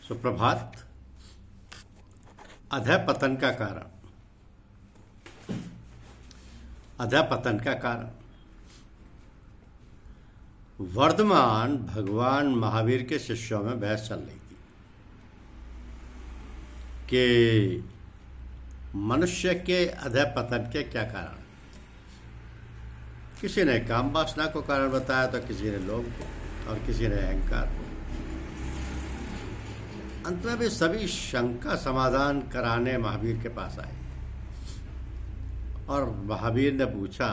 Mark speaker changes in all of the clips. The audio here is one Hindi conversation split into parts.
Speaker 1: सुप्रभात। अधःपतन का कारण। अधःपतन का कारण वर्धमान भगवान महावीर के शिष्यों में बहस चल रही थी कि मनुष्य के अधःपतन के क्या कारण। किसी ने काम वासना को कारण बताया तो किसी ने लोभ को और किसी ने अहंकार को। अंत में भी सभी शंका समाधान कराने महावीर के पास आए और महावीर ने पूछा,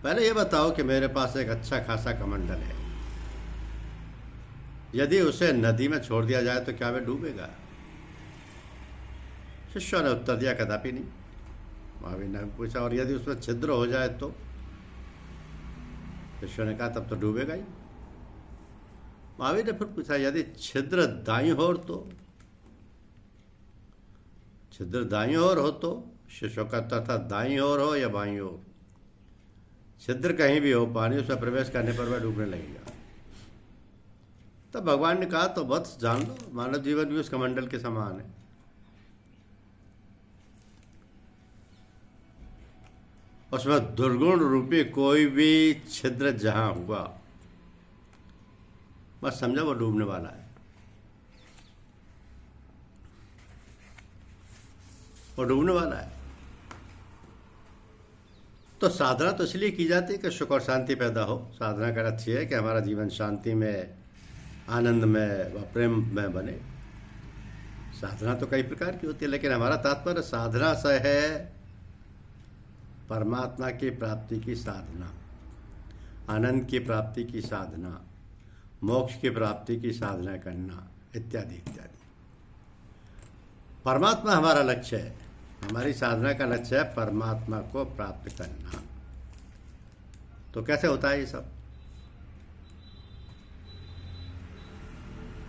Speaker 1: पहले ये बताओ कि मेरे पास एक अच्छा खासा कमंडल है, यदि उसे नदी में छोड़ दिया जाए तो क्या वह डूबेगा? शिष्यों ने उत्तर दिया, कदापि नहीं। महावीर ने पूछा, और यदि उसमें छिद्र हो जाए तो? शिष्यों ने कहा, तब तो डूबेगा ही। महावीर ने फिर पूछा, यदि छिद्र दाईं ओर तो? छिद्र दाईं ओर हो तो? शिष्यों का उत्तर था, दाईं ओर हो या बाईं ओर, छिद्र कहीं भी हो, पानी उसमें प्रवेश करने पर वह डूबने लगेगा। तब भगवान ने कहा, तो बस जान लो, मानव जीवन भी उस कमंडल के समान है। उसमें दुर्गुण रूपी कोई भी छिद्र जहां हुआ, बस समझो वो डूबने वाला है, वो डूबने वाला है। तो साधना तो इसलिए की जाती है कि सुख और शांति पैदा हो। साधना का अर्थ यह है कि हमारा जीवन शांति में, आनंद में व प्रेम में बने। साधना तो कई प्रकार की होती है, लेकिन हमारा तात्पर्य साधना से है परमात्मा की प्राप्ति की साधना, आनंद की प्राप्ति की साधना, मोक्ष की प्राप्ति की साधना करना, इत्यादि इत्यादि। परमात्मा हमारा लक्ष्य है, हमारी साधना का लक्ष्य है परमात्मा को प्राप्त करना। तो कैसे होता है ये सब?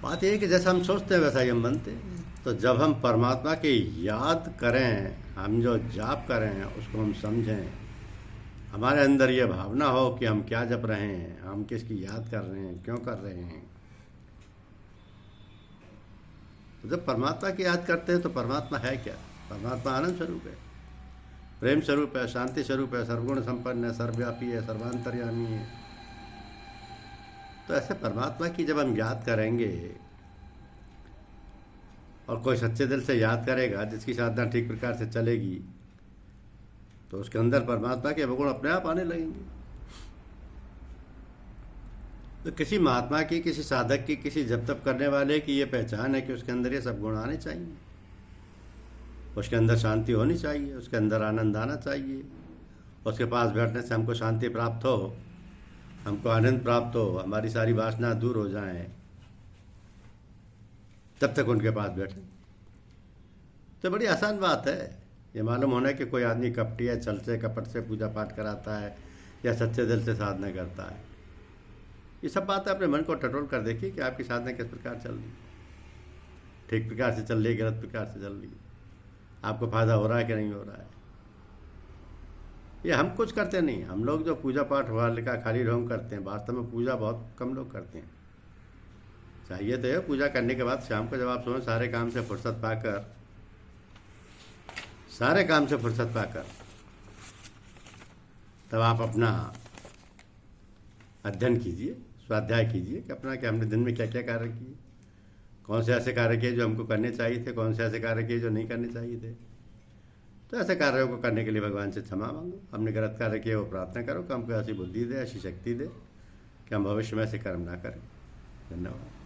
Speaker 1: बात यह है कि जैसा हम सोचते हैं वैसा ही हम बनते हैं। तो जब हम परमात्मा की याद करें, हम जो जाप करें उसको हम समझें, हमारे अंदर ये भावना हो कि हम क्या जप रहे हैं, हम किसकी याद कर रहे हैं, क्यों कर रहे हैं। तो जब परमात्मा की याद करते हैं तो परमात्मा है क्या? परमात्मा आनंद स्वरूप है, प्रेम स्वरूप है, शांति स्वरूप है, सर्वगुण संपन्न है, सर्वव्यापी है, सर्वांतर्यामी है। तो ऐसे परमात्मा की जब हम याद करेंगे और कोई सच्चे दिल से याद करेगा, जिसकी साधना ठीक प्रकार से चलेगी, तो उसके अंदर परमात्मा के गुण अपने आप आने लगेंगे। तो किसी महात्मा की, किसी साधक की, किसी जप तप करने वाले की ये पहचान है कि उसके अंदर ये सब गुण आने चाहिए। उसके अंदर शांति होनी चाहिए, उसके अंदर आनंद आना चाहिए, उसके पास बैठने से हमको शांति प्राप्त हो, हमको आनंद प्राप्त हो, हमारी सारी वासना दूर हो जाएं, तब तक उनके पास बैठे। तो बड़ी आसान बात है। ये मालूम होना है कि कोई आदमी कपटी है, छल से कपट से पूजा पाठ कराता है या सच्चे दिल से साधना करता है। ये सब बातें अपने मन को टटोल कर देखिए कि आपकी साधना किस प्रकार चल रही है, ठीक प्रकार से चल रही है, गलत प्रकार से चल रही है, आपको फायदा हो रहा है कि नहीं हो रहा है। ये हम कुछ करते नहीं। हम लोग जो पूजा पाठ हुआ लिखा खाली ढोंग करते हैं, वास्तव में पूजा बहुत कम लोग करते हैं। चाहिए तो है पूजा करने के बाद शाम को जब आप सोएं, सारे काम से फुर्सत पाकर तब आप अपना अध्ययन कीजिए, स्वाध्याय कीजिए कि अपना कि हमने दिन में क्या क्या कार्य किए, कौन से ऐसे कार्य किए जो हमको करने चाहिए थे, कौन से ऐसे कार्य किए जो नहीं करने चाहिए थे। तो ऐसे कार्यों को करने के लिए भगवान से क्षमा मांगो। हमने गलत कार्य किए वो प्रार्थना करो कि हमको ऐसी बुद्धि दे, ऐसी शक्ति दे कि हम भविष्य में ऐसे कर्म ना करें। धन्यवाद।